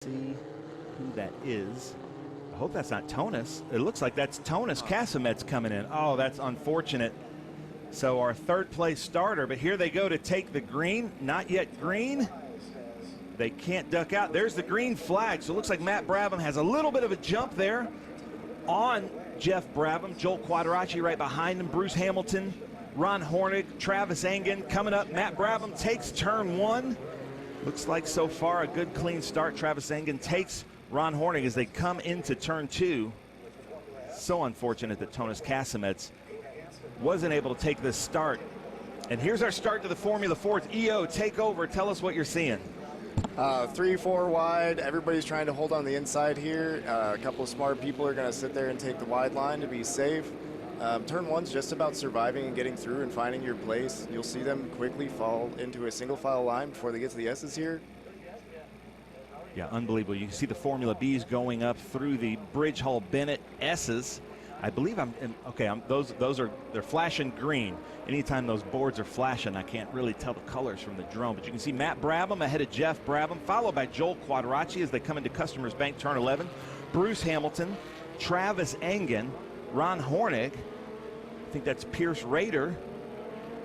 See who that is. I hope that's not Tonus. It looks like that's Tonus Casamet's coming in. Oh, that's unfortunate. So our third place starter, but here they go to take the green. Not yet green. They can't duck out. There's the green flag. So it looks like Matt Brabham has a little bit of a jump there on Jeff Brabham. Joel Quadracci right behind him. Bruce Hamilton, Ron Hornig, Travis Engen coming up. Matt Brabham takes turn one. Looks like so far a good clean start. Travis Engen takes Ron Hornig as they come into turn two. So unfortunate that Tonus Casamets wasn't able to take this start. And here's our start to the Formula Ford. EO, take over. Tell us what you're seeing. 3-4 wide. Everybody's trying to hold on the inside here. A couple of smart people are going to sit there and take the wide line to be safe. Turn one's just about surviving and getting through and finding your place. You'll see them quickly fall into a single file line before they get to the S's here. Yeah, unbelievable. You can see the Formula B's going up through the Bridge Hall Bennett S's. I believe they're flashing green. Anytime those boards are flashing, I can't really tell the colors from the drone, but you can see Matt Brabham ahead of Jeff Brabham, followed by Joel Quadracci as they come into Customers Bank turn 11. Bruce Hamilton, Travis Engen, Ron Hornig, I think that's Pierce Rader.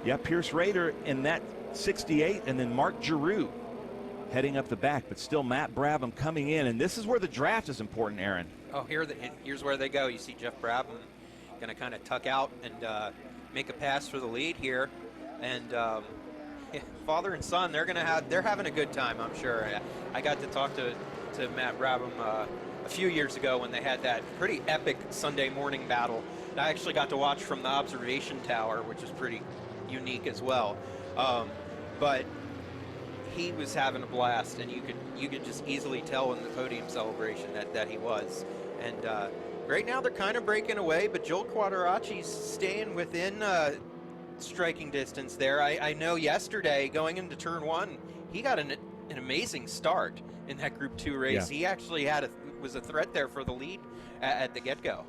Yeah, Pierce Rader in that 68, and then Mark Giroux heading up the back, but still Matt Brabham coming in, and this is where the draft is important, Aaron. Oh, here's where they go. You see Jeff Brabham going to kind of tuck out and make a pass for the lead here, and father and son, they're having a good time, I'm sure. I got to talk to Matt Brabham a few years ago when they had that pretty epic Sunday morning battle. I actually got to watch from the observation tower, which is pretty unique as well. But he was having a blast, and you could just easily tell in the podium celebration that he was. And right now they're kind of breaking away, but Joel Quadracci's staying within striking distance there. I know yesterday going into turn one, he got an amazing start in that Group 2 race. Yeah. He actually was a threat there for the lead at the get-go.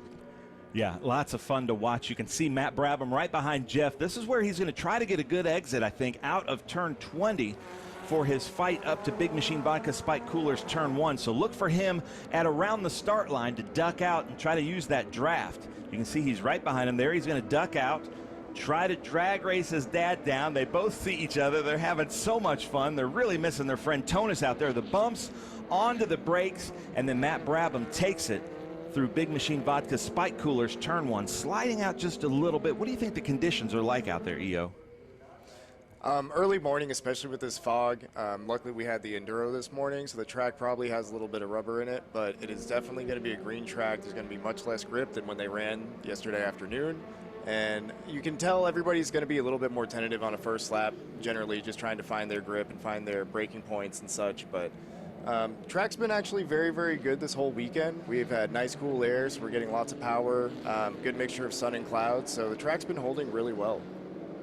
Yeah, lots of fun to watch. You can see Matt Brabham right behind Jeff. This is where he's going to try to get a good exit, I think, out of turn 20 for his fight up to Big Machine Vodka Spike Coolers turn one. So look for him at around the start line to duck out and try to use that draft. You can see he's right behind him there. He's going to duck out, try to drag race his dad down. They both see each other. They're having so much fun. They're really missing their friend Tonus out there. The bumps onto the brakes, and then Matt Brabham takes it through Big Machine Vodka Spike Coolers turn one, sliding out just a little bit. What do you think the conditions are like out there, EO? Early morning, especially with this fog. Luckily we had the Enduro this morning, so the track probably has a little bit of rubber in it, but it is definitely going to be a green track. There's going to be much less grip than when they ran yesterday afternoon, and you can tell everybody's going to be a little bit more tentative on a first lap, generally just trying to find their grip and find their braking points and such. But track's been actually very, very good this whole weekend. We've had nice cool air, so we're getting lots of power, good mixture of sun and clouds, so the track's been holding really well.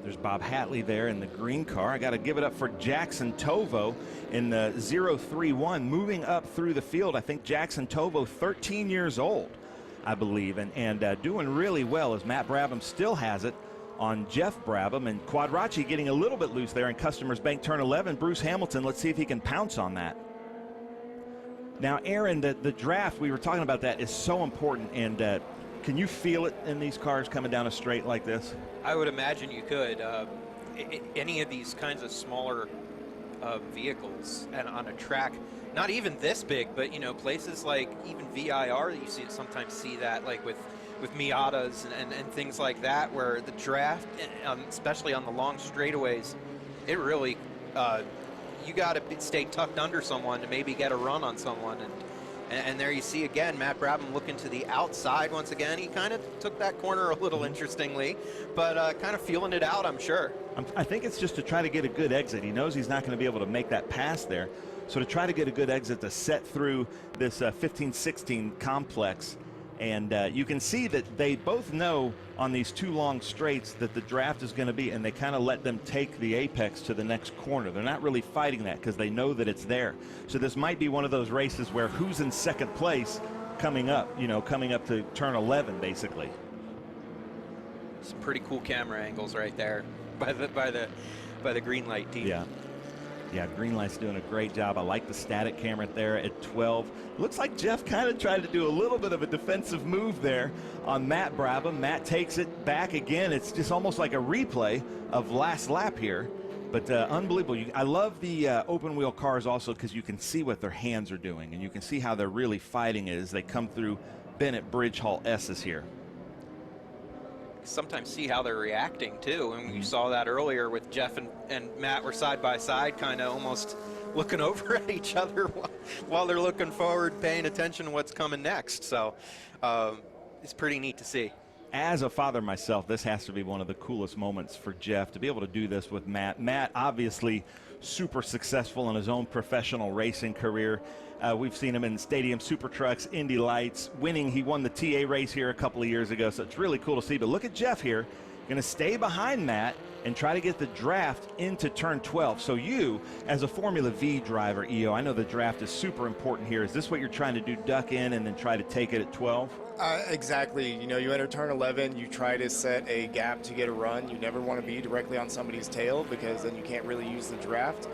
There's Bob Hatley there in the green car. I got to give it up for Jackson Tovo in the 031 moving up through the field. I think Jackson Tovo, 13 years old, I believe, and doing really well as Matt Brabham still has it on Jeff Brabham, and Quadracci getting a little bit loose there in Customers Bank turn 11. Bruce Hamilton, let's see if he can pounce on that. Now, Aaron, the draft, we were talking about that, is so important, and can you feel it in these cars coming down a straight like this? I would imagine you could. Any of these kinds of smaller vehicles and on a track, not even this big, but places like even VIR, you sometimes see that, like with Miatas and things like that, where the draft, especially on the long straightaways, it really you got to stay tucked under someone to maybe get a run on someone. And there you see again Matt Brabham looking to the outside once again. He kind of took that corner a little interestingly, but kind of feeling it out, I'm sure. I think it's just to try to get a good exit. He knows he's not going to be able to make that pass there. So to try to get a good exit to set through this 15-16 complex. And you can see that they both know on these two long straights that the draft is going to be, and they kind of let them take the apex to the next corner. They're not really fighting that because they know that it's there. So this might be one of those races where who's in second place coming up, coming up to turn 11, basically. Some pretty cool camera angles right there by the green light team. Yeah. Yeah, Greenlight's doing a great job. I like the static camera there at 12. Looks like Jeff kind of tried to do a little bit of a defensive move there on Matt Brabham. Matt takes it back again. It's just almost like a replay of last lap here. But unbelievable. I love the open wheel cars also because you can see what their hands are doing, and you can see how they're really fighting it as they come through Bennett Bridge Hall S's here. Sometimes see how they're reacting too, and you saw that earlier with Jeff and Matt were side by side, kind of almost looking over at each other while they're looking forward, paying attention to what's coming next. So it's pretty neat to see. As a father myself, this has to be one of the coolest moments for Jeff to be able to do this with Matt. Matt obviously super successful in his own professional racing career. We've seen him in stadium super trucks, Indy Lights, winning. He won the TA race here a couple of years ago, so it's really cool to see. But look at Jeff here, going to stay behind Matt and try to get the draft into turn 12. So you, as a Formula V driver, EO, I know the draft is super important here. Is this what you're trying to do, duck in and then try to take it at 12? Exactly. You know, you enter turn 11, you try to set a gap to get a run. You never want to be directly on somebody's tail because then you can't really use the draft.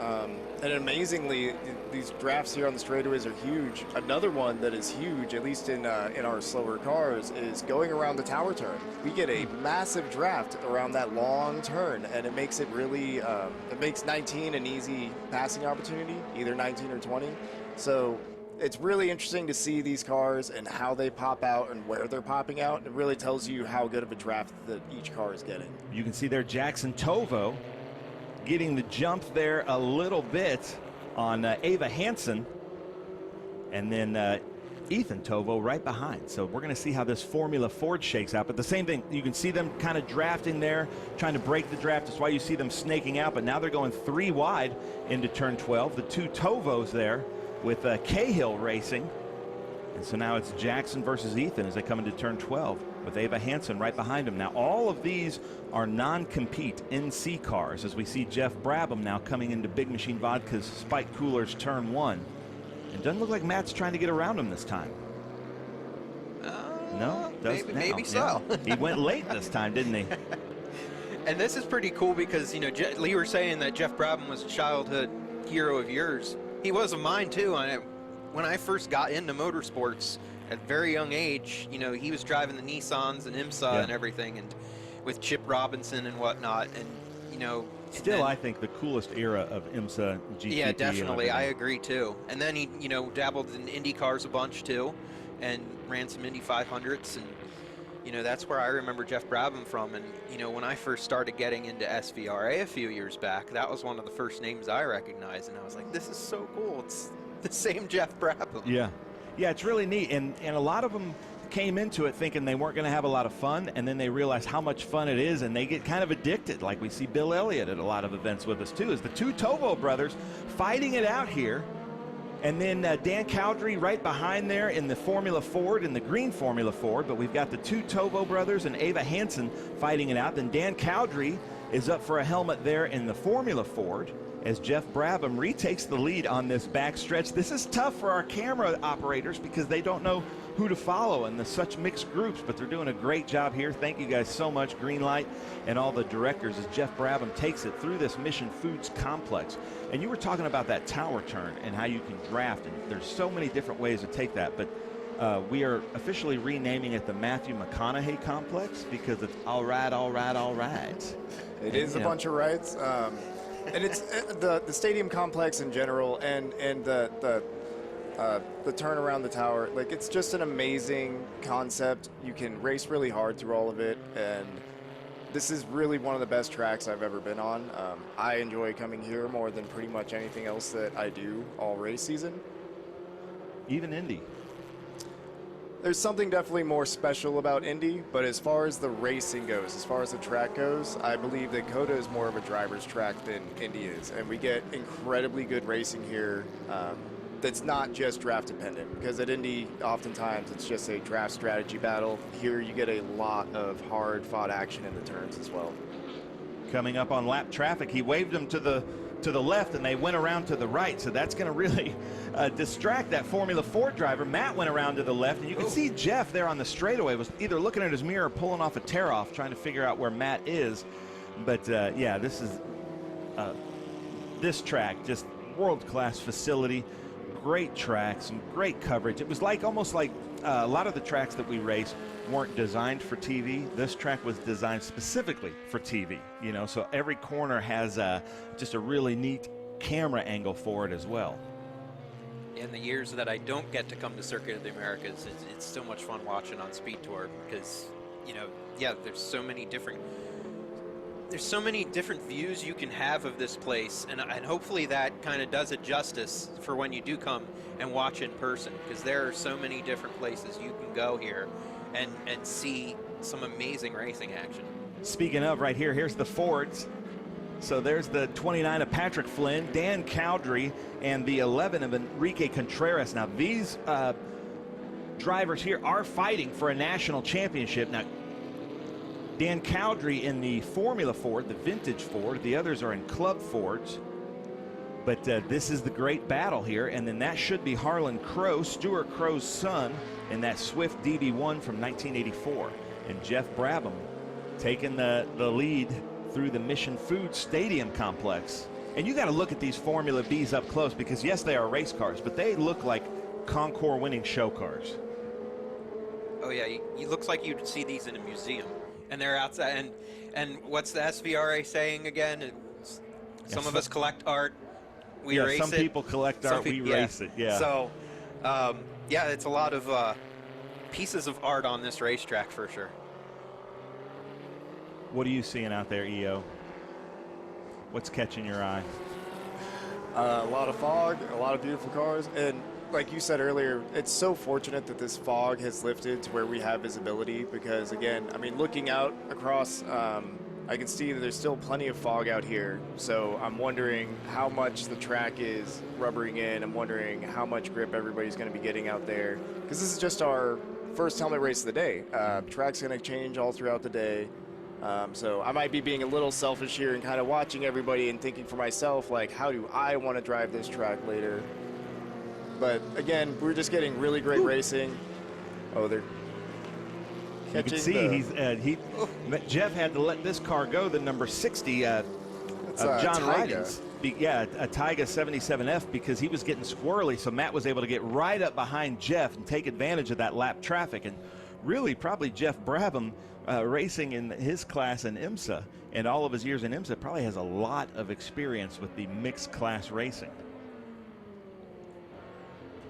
And amazingly, these drafts here on the straightaways are huge. Another one that is huge, at least in our slower cars, is going around the tower turn. We get a massive draft around that long turn, and it makes it really, it makes 19 an easy passing opportunity, either 19 or 20. So it's really interesting to see these cars and how they pop out and where they're popping out. It really tells you how good of a draft that each car is getting. You can see there Jackson Tovo getting the jump there a little bit on Ava Hansen, and then Ethan Tovo right behind. So we're going to see how this Formula Ford shakes out. But the same thing, you can see them kind of drafting there, trying to break the draft. That's why you see them snaking out. But now they're going 3 wide into turn 12. The 2 Tovos there with Cahill Racing. And so now it's Jackson versus Ethan as they come into turn 12 with Ava Hansen right behind him. Now all of these are non-compete NC cars as we see Jeff Brabham now coming into Big Machine Vodka's Spike Coolers turn 1. It doesn't look like Matt's trying to get around him this time. No, maybe so. Yeah. He went late this time, didn't he? And this is pretty cool because, you know, Lee were saying that Jeff Brabham was a childhood hero of yours. He was of mine too. When I first got into motorsports at a very young age, you know, he was driving the Nissans and IMSA and everything, and with Chip Robinson and whatnot, and you know. Still, I think the coolest era of IMSA GTP. Yeah, definitely. I agree too. And then he, you know, dabbled in Indy cars a bunch too, and ran some Indy 500s, and you know, that's where I remember Jeff Brabham from. And you know, when I first started getting into SVRA a few years back, that was one of the first names I recognized, and I was like, this is so cool. It's the same Jeff Brabham. Yeah, it's really neat. And a lot of them came into it thinking they weren't going to have a lot of fun, and then they realize how much fun it is, and they get kind of addicted. Like we see Bill Elliott at a lot of events with us too, is the 2 Tovo brothers fighting it out here. And then Dan Cowdery right behind there in the Formula Ford, in the green Formula Ford. But we've got the 2 Tovo brothers and Ava Hansen fighting it out. Then Dan Cowdery is up for a helmet there in the Formula Ford as Jeff Brabham retakes the lead on this backstretch. This is tough for our camera operators because they don't know who to follow in such mixed groups, but they're doing a great job here. Thank you guys so much, Greenlight and all the directors, as Jeff Brabham takes it through this Mission Foods complex. And you were talking about that tower turn and how you can draft, and there's so many different ways to take that, but we are officially renaming it the Matthew McConaughey complex because it's all right, all right, all right. It is a bunch of rights. And it's the stadium complex in general, and the turn around the tower. Like, it's just an amazing concept. You can race really hard through all of it, and this is really one of the best tracks I've ever been on. I enjoy coming here more than pretty much anything else that I do all race season. Even Indy. There's something definitely more special about Indy, but as far as the racing goes, as far as the track goes, I believe that Cota is more of a driver's track than Indy is, and we get incredibly good racing here that's not just draft dependent, because at Indy oftentimes it's just a draft strategy battle. Here you get a lot of hard fought action in the turns as well. Coming up on lap traffic, he waved them to the left and they went around to the right, so that's going to really distract that Formula Ford driver. Matt went around to the left, and you can see Jeff there on the straightaway was either looking at his mirror or pulling off a tear-off trying to figure out where Matt is. But yeah, this is this track, just world-class facility, great track, some great coverage. It was like almost like a lot of the tracks that we race weren't designed for TV. This track was designed specifically for TV, you know, so every corner has just a really neat camera angle for it as well. In the years that I don't get to come to Circuit of the Americas, it's so much fun watching on Speed Tour because, you know, yeah, there's so many different views you can have of this place, and hopefully that kind of does it justice for when you do come and watch in person, because there are so many different places you can go here and see some amazing racing action. Speaking of, right here, here's the Fords. So there's the 29 of Patrick Flynn, Dan Cowdrey, and the 11 of Enrique Contreras. Now these drivers here are fighting for a national championship. Now Dan Cowdrey in the Formula Ford, the vintage Ford. The others are in Club Fords. But this is the great battle here. And then that should be Harlan Crow, Stuart Crow's son, in that Swift DB1 from 1984. And Jeff Brabham taking the lead through the Mission Food Stadium complex. And you got to look at these Formula Bs up close because, yes, they are race cars, but they look like Concours winning show cars. Oh, yeah. It looks like you'd see these in a museum. And they're outside. And what's the SVRA saying again? Some of us collect art. We race it. Some people collect art. We race it. Yeah. So, yeah, it's a lot of pieces of art on this racetrack for sure. What are you seeing out there, EO? What's catching your eye? A lot of fog, a lot of beautiful cars, and like you said earlier, it's so fortunate that this fog has lifted to where we have visibility because, again, I mean, looking out across, I can see that there's still plenty of fog out here. So I'm wondering how much the track is rubbering in. I'm wondering how much grip everybody's going to be getting out there because this is just our first helmet race of the day. Track's going to change all throughout the day. So I might be being a little selfish here and kind of watching everybody and thinking for myself, like, how do I want to drive this track later? But again, we're just getting really great racing. Oh, they're catching. You can see Jeff had to let this car go, the number 60 of John Rydens. Yeah, a Taiga 77F, because he was getting squirrely, so Matt was able to get right up behind Jeff and take advantage of that lap traffic. And really, probably Jeff Brabham, racing in his class in IMSA and all of his years in IMSA, probably has a lot of experience with the mixed class racing.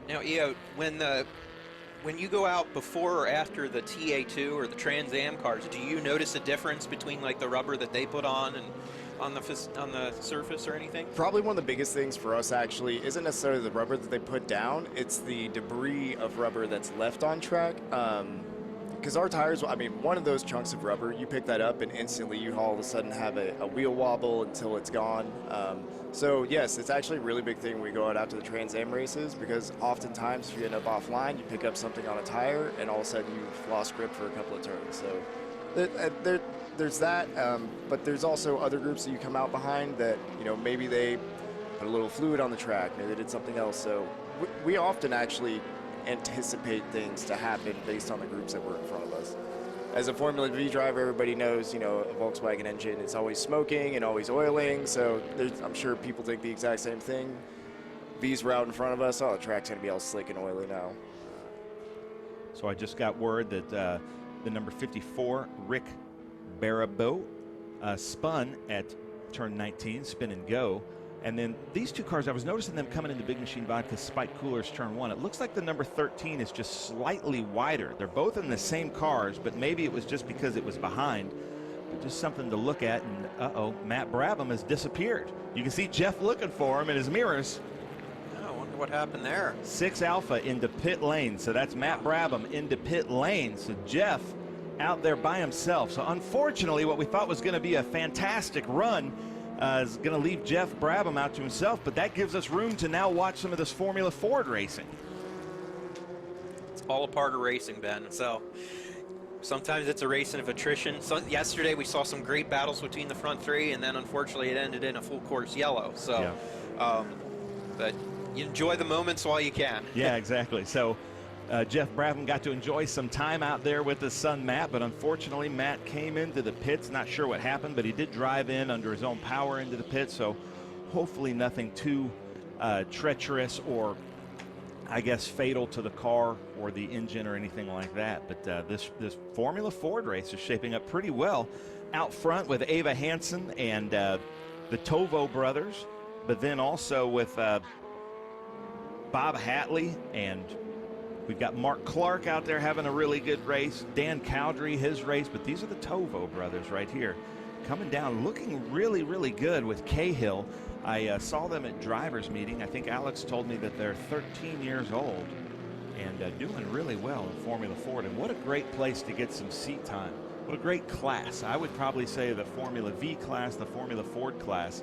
Now, EO, when you go out before or after the TA2 or the Trans Am cars, do you notice a difference between like the rubber that they put on and on the surface or anything? Probably one of the biggest things for us actually isn't necessarily the rubber that they put down, it's the debris of rubber that's left on track. Because our tires, I mean, one of those chunks of rubber, you pick that up and instantly you all of a sudden have a wheel wobble until it's gone. So yes, it's actually a really big thing when we go out after the Trans Am races, because oftentimes if you end up offline, you pick up something on a tire and all of a sudden you've lost grip for a couple of turns. So there's that, but there's also other groups that you come out behind that, you know, maybe they put a little fluid on the track, maybe they did something else. So we often actually anticipate things to happen based on the groups that were in front of us. As a Formula V driver, everybody knows, you know, a Volkswagen engine is always smoking and always oiling, so I'm sure people think the exact same thing. V's were out in front of us, oh, the track's going to be all slick and oily now. So I just got word that the number 54, Rick Barabeau, spun at turn 19, spin and go. And then these two cars, I was noticing them coming into Big Machine Vodka Spike Coolers turn 1. It looks like the number 13 is just slightly wider. They're both in the same cars, but maybe it was just because it was behind. But just something to look at. And uh-oh, Matt Brabham has disappeared. You can see Jeff looking for him in his mirrors. I wonder what happened there. 6 Alpha into pit lane. So that's Matt Brabham into pit lane. So Jeff out there by himself. So unfortunately, what we thought was going to be a fantastic run is going to leave Jeff Brabham out to himself, but that gives us room to now watch some of this Formula Ford racing. It's all a part of racing, Ben. So sometimes it's a race of attrition. So yesterday we saw some great battles between the front three, and then unfortunately it ended in a full course yellow. So, yeah. But you enjoy the moments while you can. Yeah, exactly. So Jeff Brabham got to enjoy some time out there with his son Matt, but unfortunately Matt came into the pits. Not sure what happened, but he did drive in under his own power into the pits. So Hopefully nothing too treacherous or, I guess, fatal to the car or the engine or anything like that. But this Formula Ford race is shaping up pretty well. Out front with Ava Hansen and the Tovo brothers, but then also with Bob Hatley, and we've got Mark Clark out there having a really good race. Dan Cowdery, his race, but these are the Tovo brothers right here coming down, looking really, really good with Cahill. I saw them at drivers meeting. I think Alex told me that they're 13 years old and doing really well in Formula Ford. And what a great place to get some seat time. What a great class. I would probably say the Formula V class, the Formula Ford class,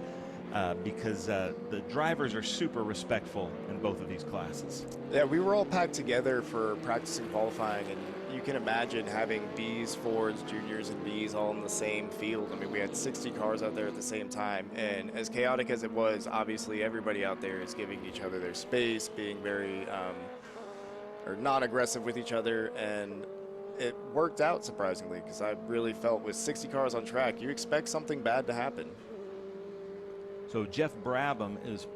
because the drivers are super respectful in both of these classes. Yeah, we were all packed together for practicing qualifying, and you can imagine having Bs, Fords, Juniors, and Bs all in the same field. I mean, we had 60 cars out there at the same time, and as chaotic as it was, obviously everybody out there is giving each other their space, being very or non-aggressive with each other, and it worked out surprisingly, because I really felt with 60 cars on track, you expect something bad to happen. So Jeff Brabham, is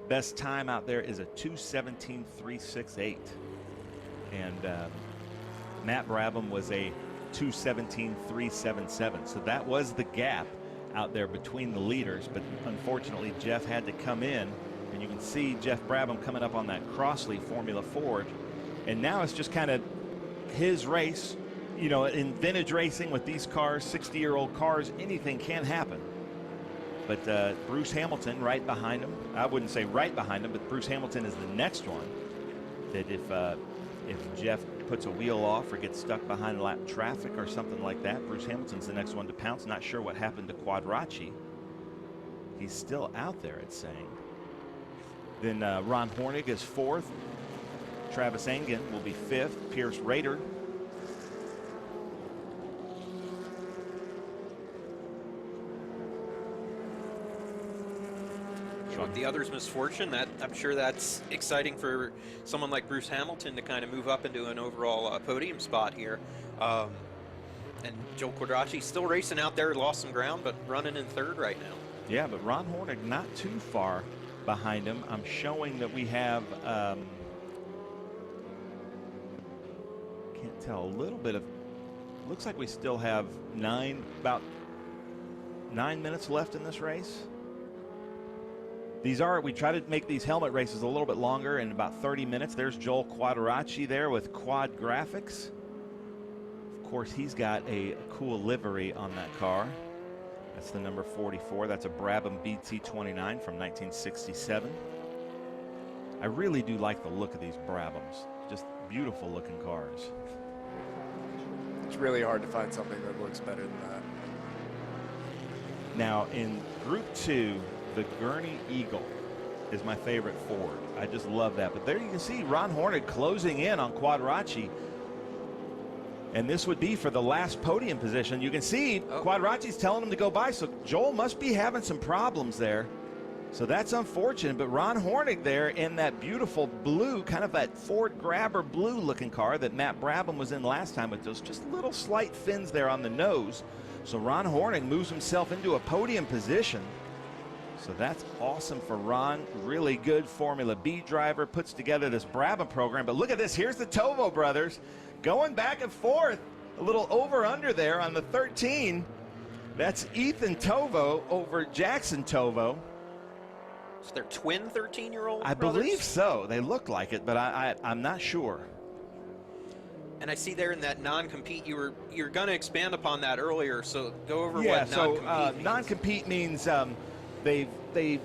best time out there is a 2:17.368, and Matt Brabham was a 2:17.377. So that was the gap out there between the leaders, but unfortunately Jeff had to come in, and you can see Jeff Brabham coming up on that Crossley Formula Ford, and now it's just kind of his race. You know, in vintage racing with these cars, 60-year-old cars, anything can happen. But Bruce Hamilton right behind him. I wouldn't say right behind him, but Bruce Hamilton is the next one. That if Jeff puts a wheel off or gets stuck behind lap traffic or something like that, Bruce Hamilton's the next one to pounce. Not sure what happened to Quadracci. He's still out there, it's saying. Then Ron Hornig is fourth. Travis Engen will be fifth. Pierce Rader. The other's misfortune, that I'm sure that's exciting for someone like Bruce Hamilton to kind of move up into an overall podium spot here. And Joel Quadracci still racing out there, lost some ground, but running in third right now. Yeah, but Ron Hornig not too far behind him. I'm showing that we have, can't tell, a little bit of, looks like we still have about 9 minutes left in this race. We try to make these helmet races a little bit longer in about 30 minutes. There's Joel Quadracci there with Quad Graphics. Of course, he's got a cool livery on that car. That's the number 44. That's a Brabham BT29 from 1967. I really do like the look of these Brabhams. Just beautiful looking cars. It's really hard to find something that looks better than that. Now, in Group 2, the Gurney Eagle is my favorite Ford. I just love that. But there you can see Ron Hornig closing in on Quadracci. And this would be for the last podium position. You can see Quadracci's telling him to go by. So Joel must be having some problems there. So that's unfortunate. But Ron Hornig there in that beautiful blue, kind of that Ford Grabber blue looking car that Matt Brabham was in last time, with those just little slight fins there on the nose. So Ron Hornig moves himself into a podium position. So that's awesome for Ron. Really good Formula B driver, puts together this Brabham program. But look at this. Here's the Tovo brothers going back and forth. A little over-under there on the 13. That's Ethan Tovo over Jackson Tovo. So they're twin 13-year-old I brothers? believe so. They look like it, but I'm not sure. And I see there in that non-compete, you're going to expand upon that earlier. So go over Yeah, what so non-compete means. non-compete means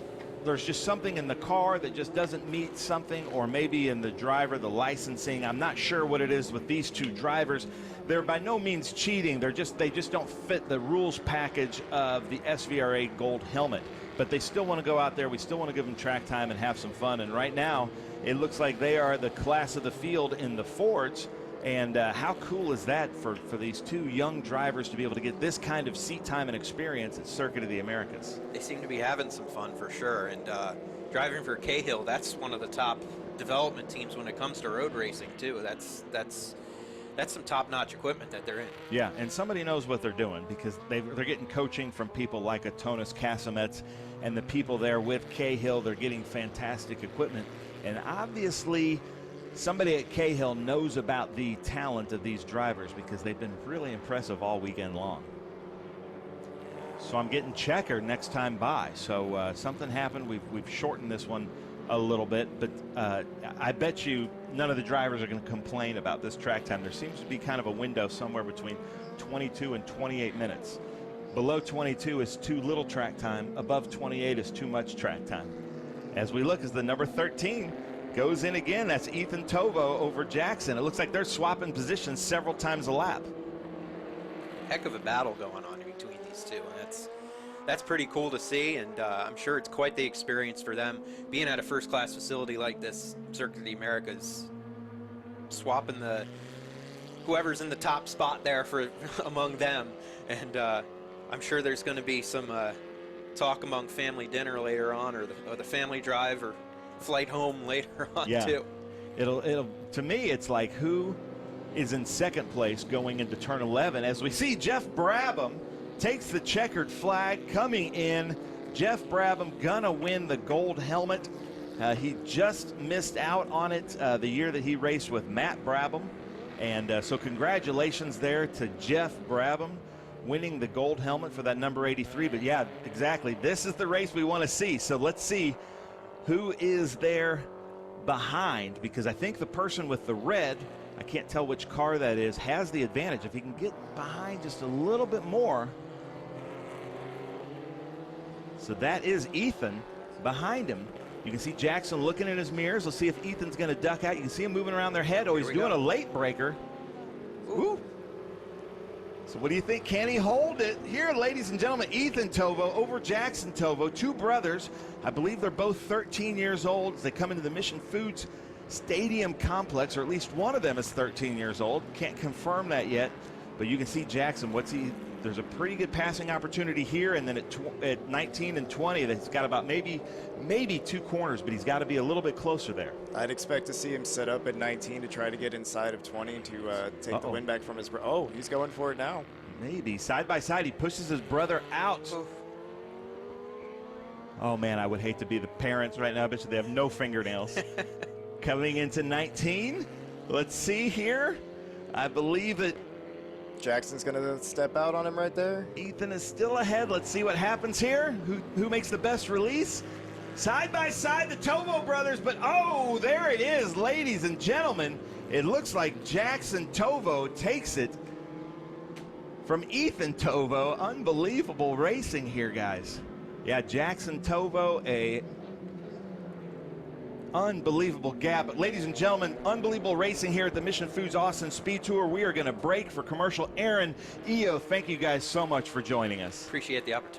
there's just something in the car that just doesn't meet something, or maybe in the driver, the licensing. I'm not sure what it is with these two drivers. They're by no means cheating. They just don't fit the rules package of the SVRA Gold helmet. But they still want to go out there. We still want to give them track time and have some fun. And right now, it looks like they are the class of the field in the Fords. And how cool is that for these two young drivers to be able to get this kind of seat time and experience at Circuit of the Americas? They seem to be having some fun for sure. And driving for Cahill, that's one of the top development teams when it comes to road racing too. That's that's some top-notch equipment that they're in. Yeah, and somebody knows what they're doing because they're getting coaching from people like Atonis Casamets and the people there with Cahill. They're getting fantastic equipment. And obviously, somebody at Cahill knows about the talent of these drivers because they've been really impressive all weekend long. So I'm getting checkered next time by. So something happened. We've shortened this one a little bit, but I bet you none of the drivers are going to complain about this track time. There seems to be kind of a window somewhere between 22 and 28 minutes. Below 22 is too little track time. Above 28 is too much track time. As we look as the number 13 goes in again, that's Ethan Tovo over Jackson. It looks like they're swapping positions several times a lap. Heck of a battle going on between these two. That's pretty cool to see, and I'm sure it's quite the experience for them. Being at a first-class facility like this, Circuit of the Americas, swapping whoever's in the top spot there for among them, and I'm sure there's going to be some talk among family dinner later on, or the family drive or flight home later on too. It'll to me, it's like who is in second place going into turn 11 as we see Jeff Brabham takes the checkered flag coming in. Jeff Brabham gonna win the gold helmet. He just missed out on it the year that he raced with Matt Brabham. And so congratulations there to Jeff Brabham winning the gold helmet for that number 83. But yeah, exactly. This is the race we want to see. So let's see who is there behind, because I think the person with the red, I can't tell which car that is, has the advantage. If he can get behind just a little bit more. So that is Ethan behind him. You can see Jackson looking in his mirrors. Let's see if Ethan's going to duck out. You can see him moving around their head. Oh, he's doing a late breaker. Ooh. So what do you think? Can he hold it? Here, ladies and gentlemen, Ethan Tovo over Jackson Tovo, two brothers. I believe they're both 13 years old as they come into the Mission Foods Stadium complex, or at least one of them is 13 years old. Can't confirm that yet, but you can see Jackson. There's a pretty good passing opportunity here, and then at 19 and 20, that's got about maybe 2 corners, but he's got to be a little bit closer there. I'd expect to see him set up at 19 to try to get inside of 20 to take the win back from his brother. Oh, he's going for it now. Maybe. Side by side, he pushes his brother out. Oh, man, I would hate to be the parents right now. I bet you they have no fingernails. Coming into 19, let's see here. I believe that Jackson's going to step out on him right there. Ethan is still ahead. Let's see what happens here. Who makes the best release? Side by side, the Tovo brothers, but oh, there it is, ladies and gentlemen. It looks like Jackson Tovo takes it from Ethan Tovo. Unbelievable racing here, guys. Yeah, Jackson Tovo, a unbelievable gap. But ladies and gentlemen, unbelievable racing here at the Mission Foods Austin Speed Tour. We are going to break for commercial. Aaron, Io, thank you guys so much for joining us. Appreciate the opportunity.